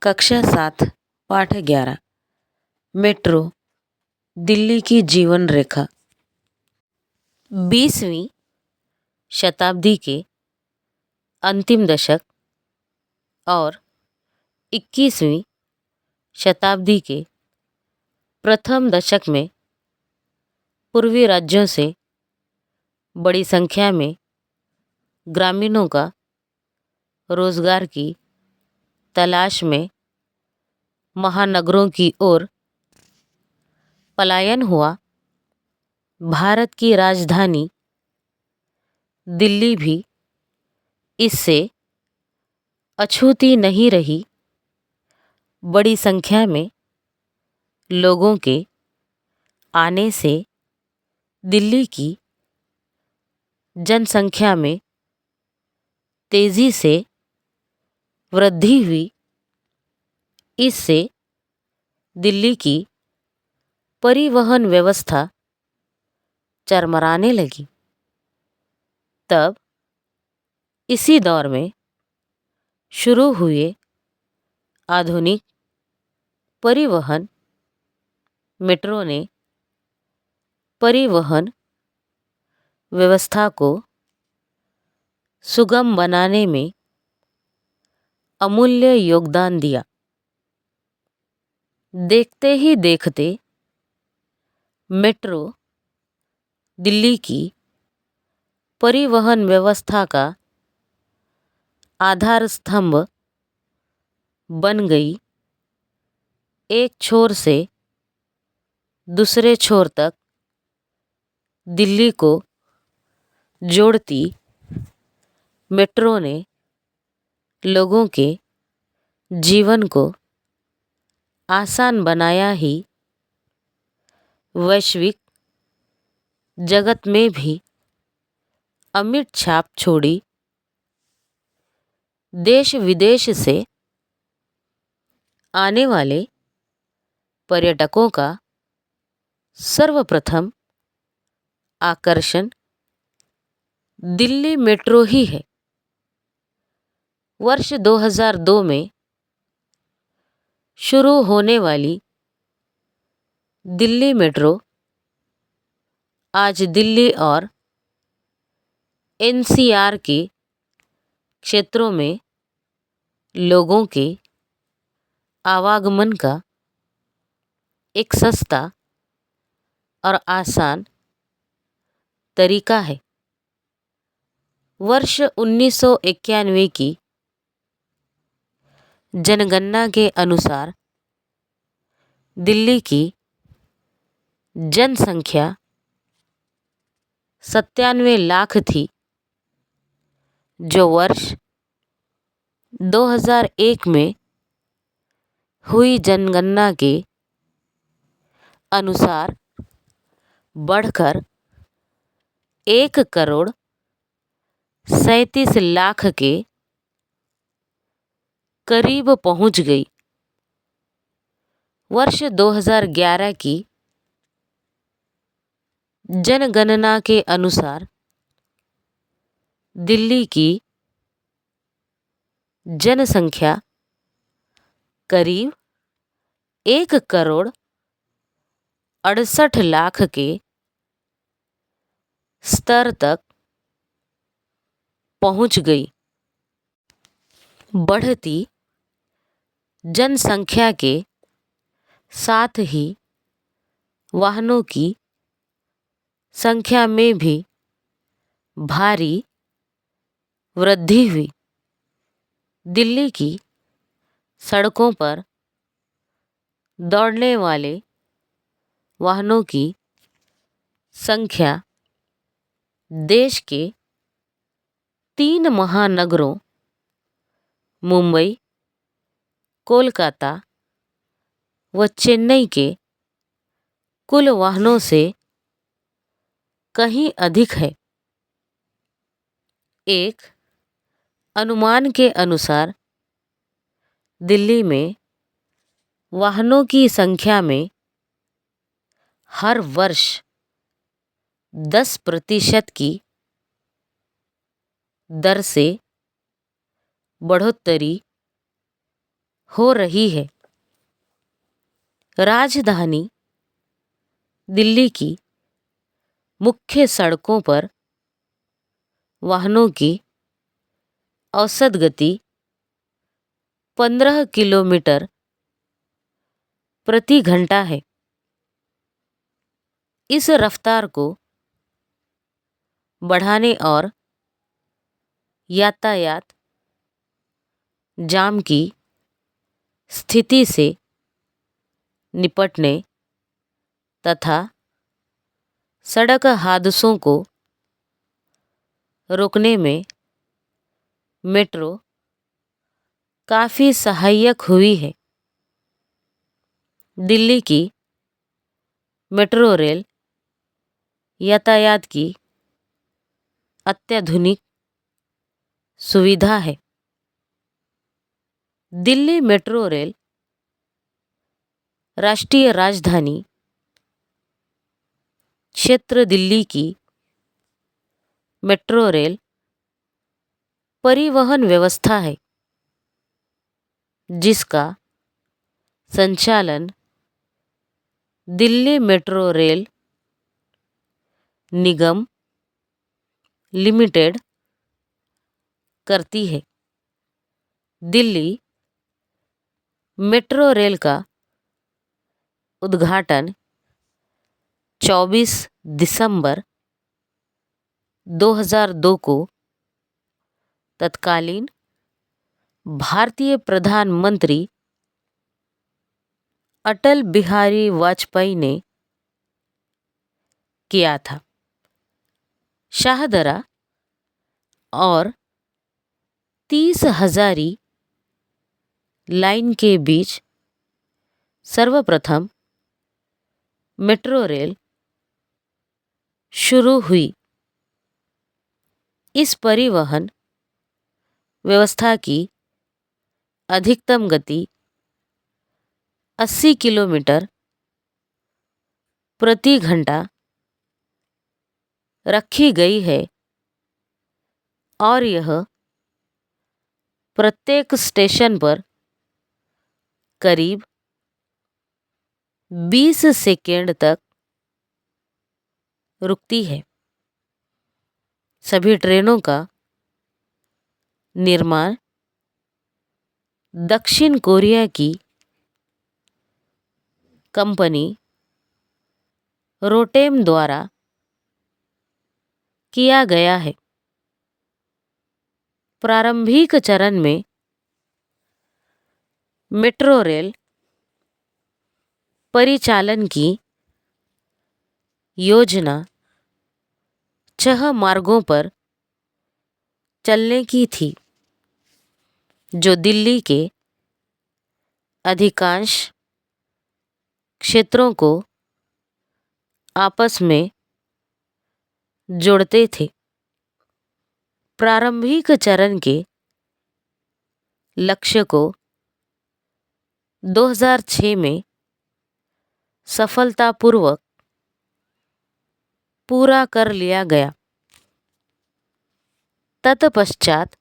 कक्षा 7 पाठ 11 मेट्रो दिल्ली की जीवन रेखा। 20वीं शताब्दी के अंतिम दशक और 21वीं शताब्दी के प्रथम दशक में पूर्वी राज्यों से बड़ी संख्या में ग्रामीणों का रोजगार की तलाश में महानगरों की ओर पलायन हुआ। भारत की राजधानी दिल्ली भी इससे अछूती नहीं रही। बड़ी संख्या में लोगों के आने से दिल्ली की जनसंख्या में तेजी से वृद्धि हुई। इससे दिल्ली की परिवहन व्यवस्था चरमराने लगी। तब इसी दौर में शुरू हुए आधुनिक परिवहन। मेट्रो ने परिवहन व्यवस्था को सुगम बनाने में अमूल्य योगदान दिया। देखते ही देखते मेट्रो दिल्ली की परिवहन व्यवस्था का आधार स्तंभ बन गई। एक छोर से दूसरे छोर तक दिल्ली को जोड़ती मेट्रो ने लोगों के जीवन को आसान बनाया ही वैश्विक जगत में भी अमिट छाप छोड़ी। देश विदेश से आने वाले पर्यटकों का सर्वप्रथम आकर्षण दिल्ली मेट्रो ही है। वर्ष 2002 में शुरू होने वाली दिल्ली मेट्रो आज दिल्ली और एनसीआर के क्षेत्रों में लोगों के आवागमन का एक सस्ता और आसान तरीका है। वर्ष 1991 की जनगणना के अनुसार दिल्ली की जनसंख्या 97 लाख थी, जो वर्ष 2001 में हुई जनगणना के अनुसार बढ़कर 1,37 लाख के करीब पहुंच गई। वर्ष 2011 की जनगणना के अनुसार दिल्ली की जनसंख्या करीब 1,68 लाख के स्तर तक पहुंच गई। बढ़ती जनसंख्या के साथ ही वाहनों की संख्या में भी भारी वृद्धि हुई। दिल्ली की सड़कों पर दौड़ने वाले वाहनों की संख्या देश के 3 महानगरों मुंबई, कोलकाता व चेन्नई के कुल वाहनों से कहीं अधिक है। एक अनुमान के अनुसार दिल्ली में वाहनों की संख्या में हर वर्ष 10% की दर से बढ़ोतरी हो रही है। राजधानी दिल्ली की मुख्य सड़कों पर वाहनों की औसत गति 15 किलोमीटर प्रति घंटा है। इस रफ्तार को बढ़ाने और यातायात जाम की स्थिति से निपटने तथा सड़क हादसों को रोकने में मेट्रो काफ़ी सहायक हुई है। दिल्ली की मेट्रो रेल यातायात की अत्याधुनिक सुविधा है। दिल्ली मेट्रो रेल राष्ट्रीय राजधानी क्षेत्र दिल्ली की मेट्रो रेल परिवहन व्यवस्था है, जिसका संचालन दिल्ली मेट्रो रेल निगम लिमिटेड करती है। दिल्ली मेट्रो रेल का उद्घाटन 24 दिसंबर 2002 को तत्कालीन भारतीय प्रधानमंत्री अटल बिहारी वाजपेयी ने किया था। शाहदरा और 30 हजारी लाइन के बीच सर्वप्रथम मेट्रो रेल शुरू हुई। इस परिवहन व्यवस्था की अधिकतम गति 80 किलोमीटर प्रति घंटा रखी गई है और यह प्रत्येक स्टेशन पर करीब 20 सेकेंड तक रुकती है। सभी ट्रेनों का निर्माण दक्षिण कोरिया की कंपनी रोटेम द्वारा किया गया है। प्रारंभिक चरण में मेट्रो रेल परिचालन की योजना 6 मार्गों पर चलने की थी, जो दिल्ली के अधिकांश क्षेत्रों को आपस में जोड़ते थे। प्रारंभिक चरण के लक्ष्य को 2006 में सफलतापूर्वक पूरा कर लिया गया। तत्पश्चात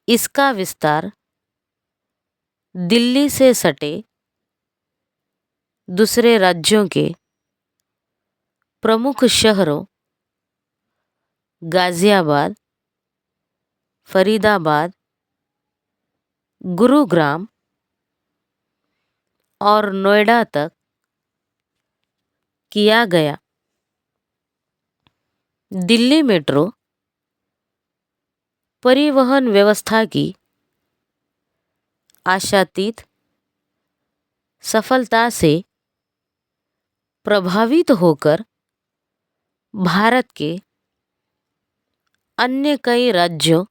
इसका विस्तार दिल्ली से सटे दूसरे राज्यों के प्रमुख शहरों गाजियाबाद, फरीदाबाद, गुरुग्राम और नोएडा तक किया गया। दिल्ली मेट्रो परिवहन व्यवस्था की आशातीत सफलता से प्रभावित होकर भारत के अन्य कई राज्यों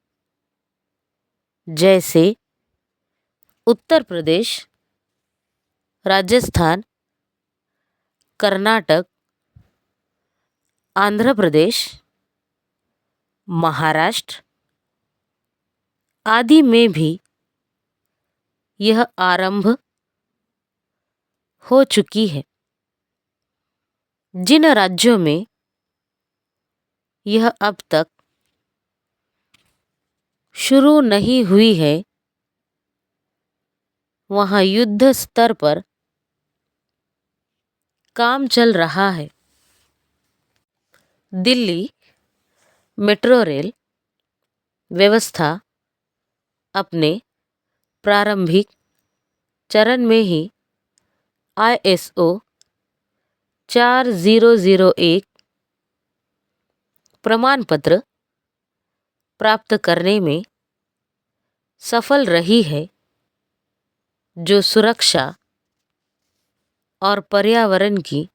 जैसे उत्तर प्रदेश, राजस्थान, कर्नाटक, आंध्र प्रदेश, महाराष्ट्र आदि में भी यह आरंभ हो चुकी है। जिन राज्यों में यह अब तक शुरू नहीं हुई है, वहाँ युद्ध स्तर पर काम चल रहा है। दिल्ली मेट्रो रेल व्यवस्था अपने प्रारंभिक चरण में ही ISO 4001 प्रमाण पत्र प्राप्त करने में सफल रही है, जो सुरक्षा और पर्यावरण की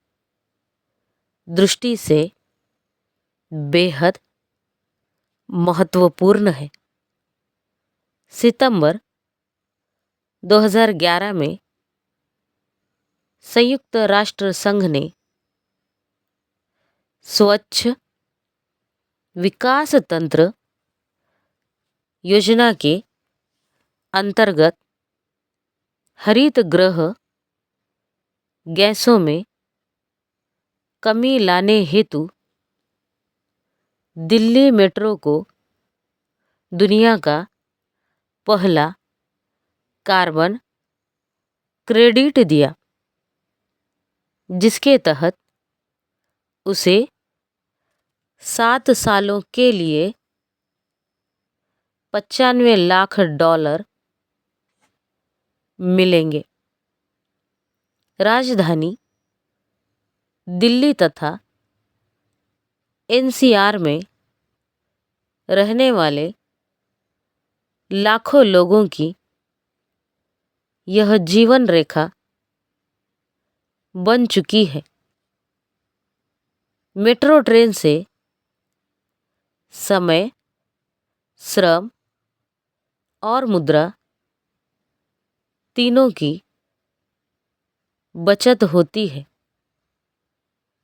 दृष्टि से बेहद महत्वपूर्ण है। सितंबर 2011 में संयुक्त राष्ट्र संघ ने स्वच्छ विकास तंत्र योजना के अंतर्गत हरित गृह गैसों में कमी लाने हेतु दिल्ली मेट्रो को दुनिया का पहला कार्बन क्रेडिट दिया, जिसके तहत उसे 7 सालों के लिए $95 लाख मिलेंगे। राजधानी दिल्ली तथा NCR में रहने वाले लाखों लोगों की यह जीवन रेखा बन चुकी है। मेट्रो ट्रेन से समय, श्रम और मुद्रा तीनों की बचत होती है।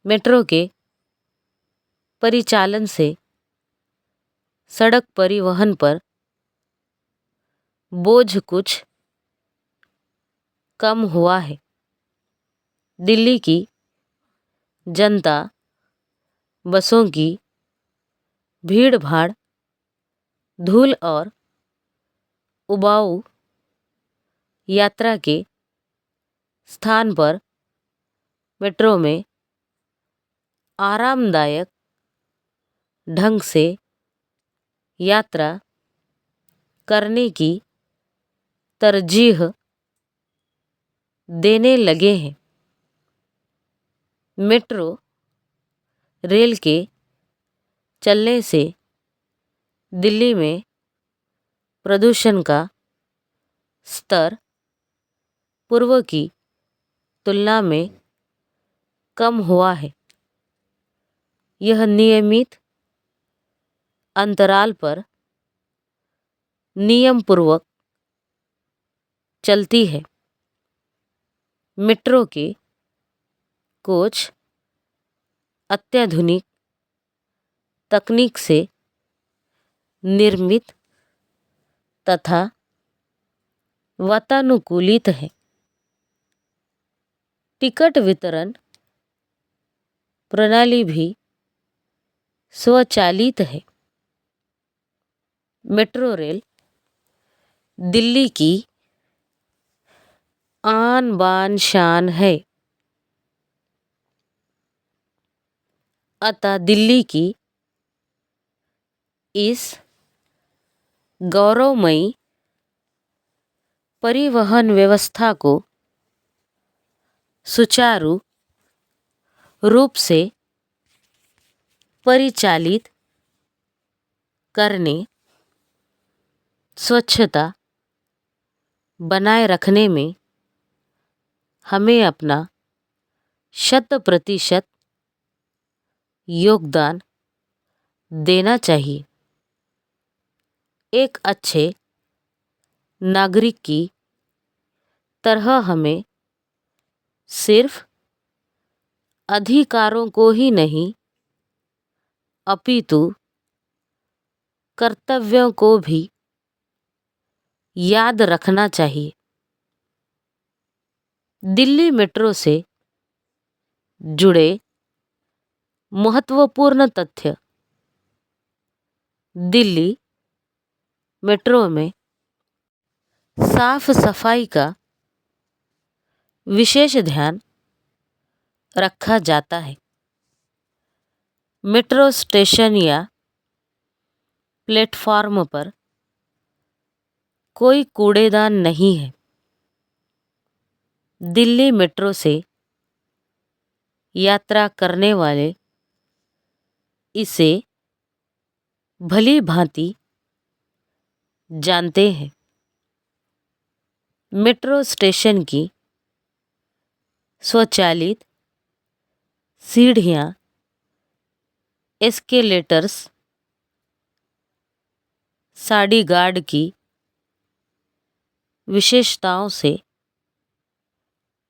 मेट्रो के परिचालन से सड़क परिवहन पर बोझ कुछ कम हुआ है। दिल्ली की जनता बसों की भीड़-भाड़, धूल और उबाऊ यात्रा के स्थान पर मेट्रो में आरामदायक ढंग से यात्रा करने की तरजीह देने लगे हैं। मेट्रो रेल के चलने से दिल्ली में प्रदूषण का स्तर पूर्व की तुलना में कम हुआ है। यह नियमित अंतराल पर नियमपूर्वक चलती है। मेट्रो के कोच अत्याधुनिक तकनीक से निर्मित तथा वातानुकूलित है। टिकट वितरण प्रणाली भी स्वचालित है। मेट्रो रेल दिल्ली की आन बान शान है। अतः दिल्ली की इस गौरवमयी परिवहन व्यवस्था को सुचारू रूप से परिचालित करने, स्वच्छता बनाए रखने में हमें अपना 100% योगदान देना चाहिए। एक अच्छे नागरिक की तरह हमें सिर्फ अधिकारों को ही नहीं, अपितु कर्तव्यों को भी याद रखना चाहिए। दिल्ली मेट्रो से जुड़े महत्वपूर्ण तथ्य। दिल्ली मेट्रो में साफ सफाई का विशेष ध्यान रखा जाता है। मेट्रो स्टेशन या प्लेटफॉर्म पर कोई कूड़ेदान नहीं है। दिल्ली मेट्रो से यात्रा करने वाले इसे भली भांति जानते हैं। मेट्रो स्टेशन की स्वचालित सीढ़ियाँ, एस्केलेटर्स साडी गार्ड की विशेषताओं से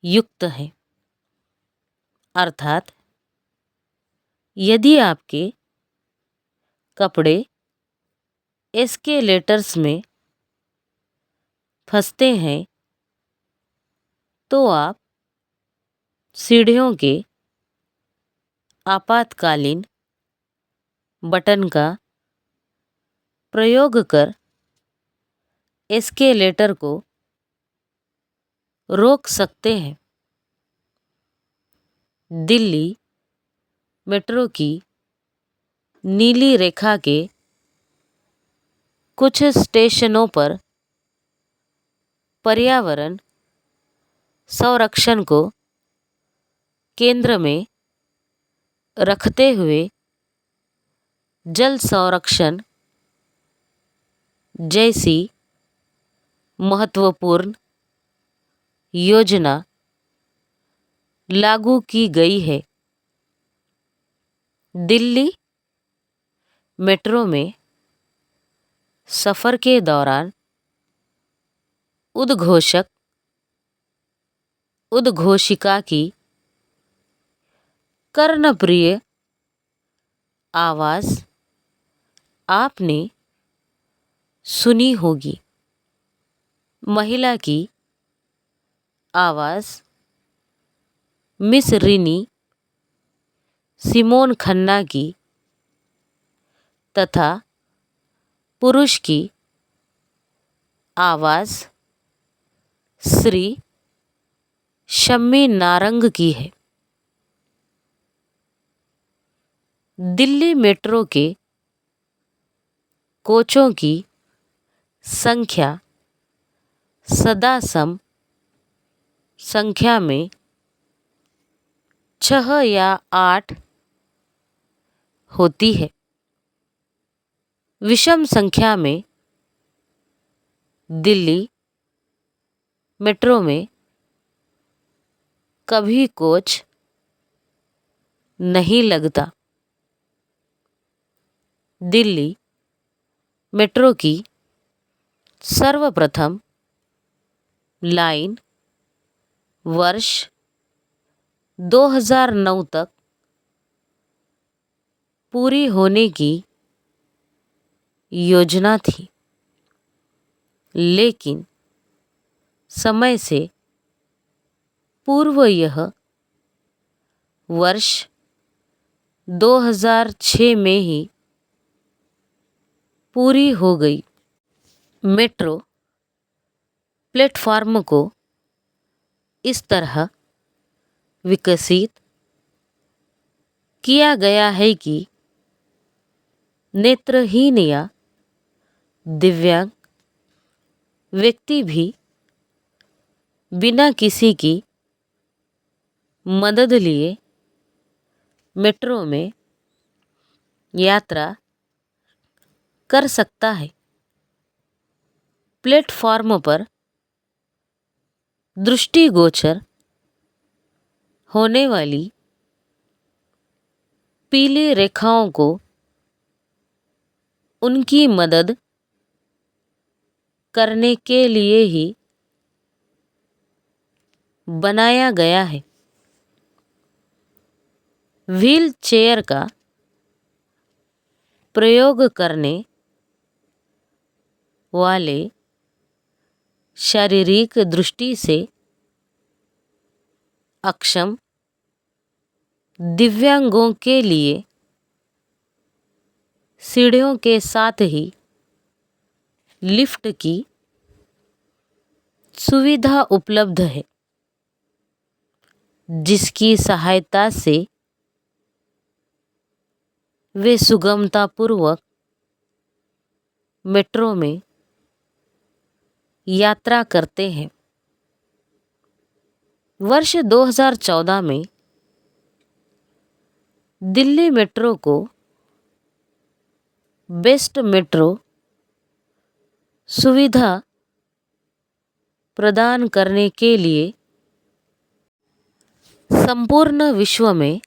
युक्त है। अर्थात यदि आपके कपड़े एस्केलेटर्स में फंसते हैं तो आप सीढ़ियों के आपातकालीन बटन का प्रयोग कर एस्केलेटर को रोक सकते हैं। दिल्ली मेट्रो की नीली रेखा के कुछ स्टेशनों पर पर्यावरण संरक्षण को केंद्र में रखते हुए जल संरक्षण जैसी महत्वपूर्ण योजना लागू की गई है। दिल्ली मेट्रो में सफ़र के दौरान उद्घोषिका की कर्णप्रिय आवाज़ आपने सुनी होगी। महिला की आवाज़ मिस रिनी सिमोन खन्ना की तथा पुरुष की आवाज़ श्री शम्मी नारंग की है। दिल्ली मेट्रो के कोचों की संख्या सदा सम संख्या में 6 या 8 होती है। विषम संख्या में दिल्ली मेट्रो में कभी कोच नहीं लगता। दिल्ली मेट्रो की सर्वप्रथम लाइन वर्ष 2009 तक पूरी होने की योजना थी, लेकिन समय से पूर्व यह वर्ष 2006 में ही पूरी हो गई। मेट्रो प्लेटफॉर्म को इस तरह विकसित किया गया है कि नेत्रहीन या दिव्यांग व्यक्ति भी बिना किसी की मदद लिए मेट्रो में यात्रा कर सकता है। प्लेटफॉर्म पर दृष्टिगोचर होने वाली पीली रेखाओं को उनकी मदद करने के लिए ही बनाया गया है। व्हील चेयर का प्रयोग करने वाले शारीरिक दृष्टि से अक्षम दिव्यांगों के लिए सीढ़ियों के साथ ही लिफ्ट की सुविधा उपलब्ध है। जिसकी सहायता से वे सुगमतापूर्वक मेट्रो में यात्रा करते हैं। वर्ष 2014 में दिल्ली मेट्रो को बेस्ट मेट्रो सुविधा प्रदान करने के लिए संपूर्ण विश्व में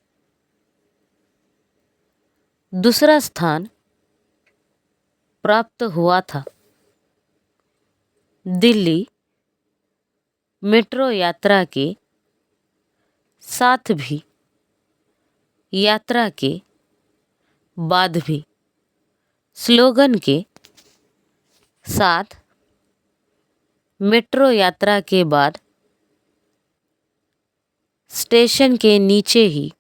दूसरा स्थान प्राप्त हुआ था। दिल्ली मेट्रो यात्रा के साथ भी, यात्रा के बाद भी, स्लोगन के साथ, मेट्रो यात्रा के बाद स्टेशन के नीचे ही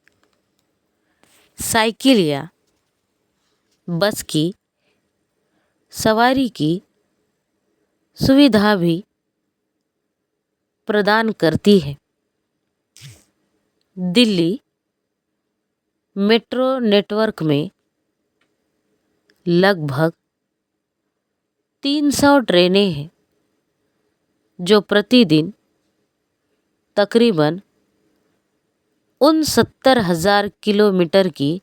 साइकिल या बस की सवारी की सुविधा भी प्रदान करती है। दिल्ली मेट्रो नेटवर्क में लगभग 300 ट्रेनें हैं जो प्रतिदिन तकरीबन 69,000 किलोमीटर की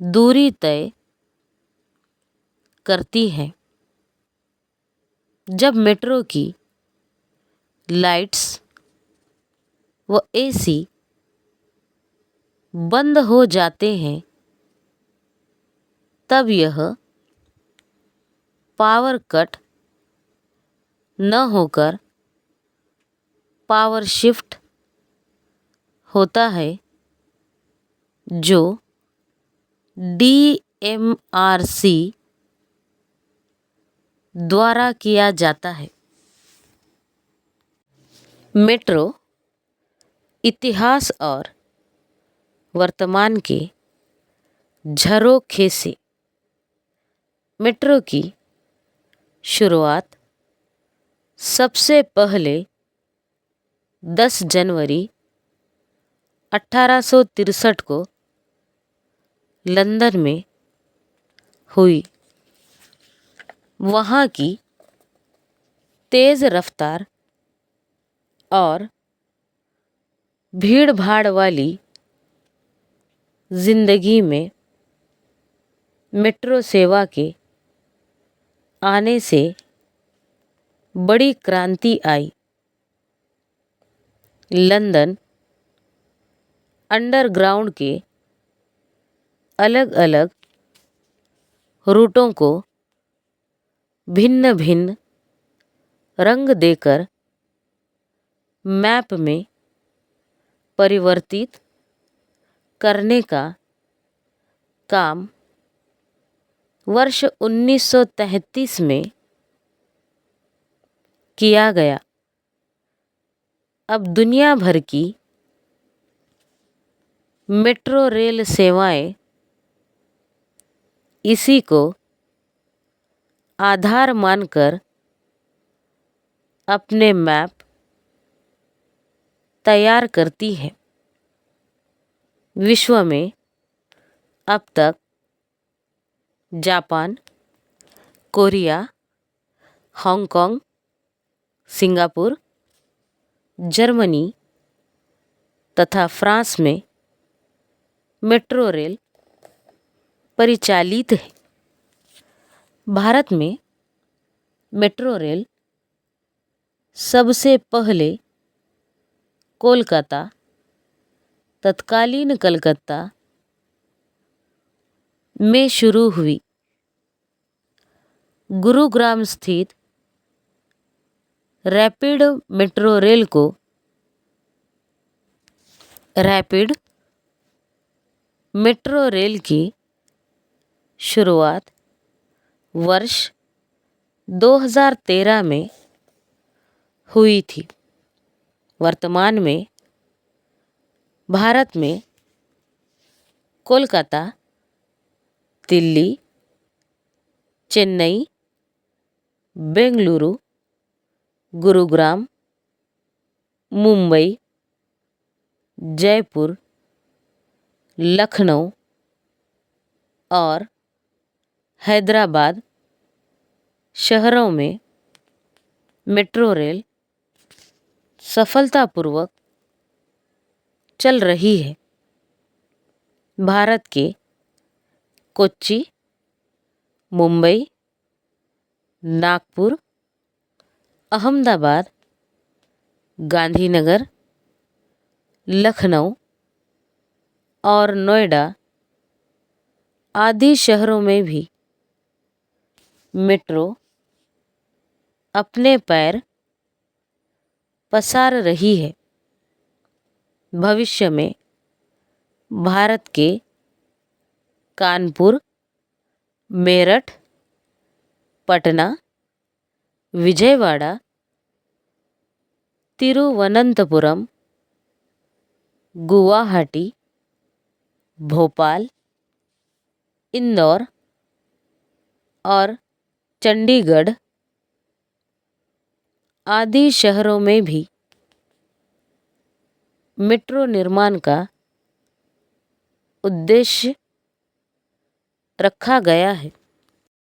दूरी तय करती हैं। जब मेट्रो की लाइट्स व एसी बंद हो जाते हैं तब यह पावर कट न होकर पावर शिफ्ट होता है, जो DMRC द्वारा किया जाता है। मेट्रो इतिहास और वर्तमान के झरोखे से मेट्रो की शुरुआत सबसे पहले 10 जनवरी 1863 को लंदन में हुई। वहाँ की तेज़ रफ्तार और भीड़ भाड़ वाली जिंदगी में मेट्रो सेवा के आने से बड़ी क्रांति आई। लंदन अंडरग्राउंड के अलग अलग रूटों को भिन्न भिन्न रंग देकर मैप में परिवर्तित करने का काम वर्ष 1933 में किया गया। अब दुनिया भर की मेट्रो रेल सेवाएं इसी को आधार मानकर अपने मैप तैयार करती है। विश्व में अब तक Japan, Korea, Hong Kong, Singapore, Germany तथा फ्रांस में मेट्रो रेल परिचालित है। भारत में मेट्रो रेल सबसे पहले कोलकाता, तत्कालीन कलकत्ता में शुरू हुई। गुरुग्राम स्थित रैपिड मेट्रो रेल को रैपिड मेट्रो रेल की शुरुआत वर्ष 2013 में हुई थी। वर्तमान में भारत में कोलकाता, दिल्ली, चेन्नई, बेंगलुरु, गुरुग्राम, मुंबई, जयपुर, लखनऊ और हैदराबाद शहरों में मेट्रो रेल सफलतापूर्वक चल रही है। भारत के कोच्चि, मुंबई, नागपुर, अहमदाबाद, गांधीनगर, लखनऊ और नोएडा आदि शहरों में भी मेट्रो अपने पैर पसार रही है। भविष्य में भारत के कानपुर, मेरठ, पटना, विजयवाड़ा, तिरुवनंतपुरम, गुवाहाटी, भोपाल, इंदौर और चंडीगढ़ आदि शहरों में भी मेट्रो निर्माण का उद्देश्य रखा गया है।